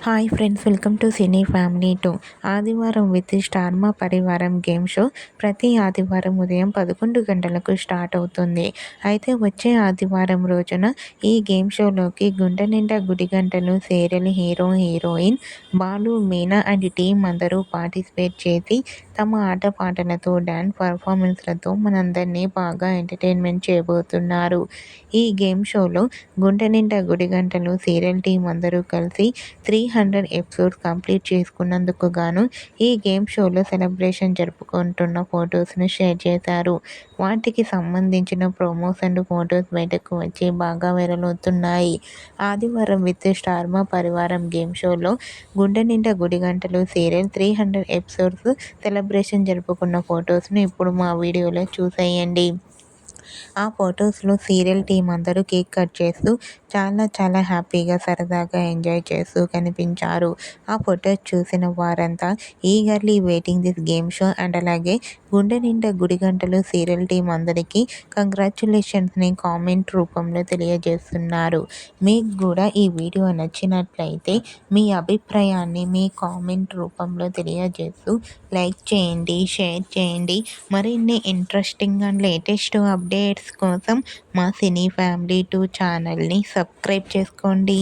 Hi friends, welcome to cine family 2. ఆదివారం with star మా పరివారం గేమ్ షో ప్రతి ఆదివారం ఉదయం 11 గంటలకు స్టార్ట్ అవుతుంది. అయితే వచ్చే ఆదివారం రోజున ఈ గేమ్ షోలోకి Gunde Ninda Gudigantalu serial hero heroine Balu, Meena and team అందరూ పార్టిసిపేట్ చేసి తమ ఆటపాటలతో డ్యాన్స్ పర్ఫార్మెన్స్లతో మనందరినీ బాగా ఎంటర్టైన్మెంట్ చేయబోతున్నారు. ఈ గేమ్ షోలో గుండె నిండా గుడిగంటలు సీరియల్ టీం అందరూ కలిసి 300 ఎపిసోడ్స్ కంప్లీట్ చేసుకున్నందుకు గాను ఈ గేమ్ షోలో సెలబ్రేషన్ జరుపుకుంటున్న ఫొటోస్ను షేర్ చేశారు. వాటికి సంబంధించిన ప్రోమోస్ అండ్ ఫొటోస్ బయటకు వచ్చి బాగా వైరల్ అవుతున్నాయి. ఆదివారం విత్ స్టార్ మా పరివారం గేమ్ షోలో గుండె Ninda Gudigantalu serial 300 episodes celebration జరుపుకున్న ఫొటోస్ను ఇప్పుడు మా వీడియోలో చూసేయండి. ఆ ఫొటోస్లో సీరియల్ టీం అందరూ కేక్ కట్ చేస్తూ చాలా హ్యాపీగా సరదాగా ఎంజాయ్ చేస్తూ కనిపించారు. ఆ ఫొటోస్ చూసిన వారంతా eagerly waiting this game show and అలాగే గుండె నిండా గుడిగంటలు సీరియల్ టీం అందరికీ కంగ్రాచ్యులేషన్స్ని కామెంట్ రూపంలో తెలియజేస్తున్నారు. మీకు కూడా ఈ వీడియో నచ్చినట్లయితే మీ అభిప్రాయాన్ని మీ కామెంట్ రూపంలో తెలియజేస్తూ లైక్ చేయండి, షేర్ చేయండి. మరిన్ని ఇంట్రెస్టింగ్ అండ్ లేటెస్ట్ అప్డేట్స్ కోసం మా సినీ ఫ్యామిలీ 2 ఛానల్ని సబ్స్క్రైబ్ చేసుకోండి.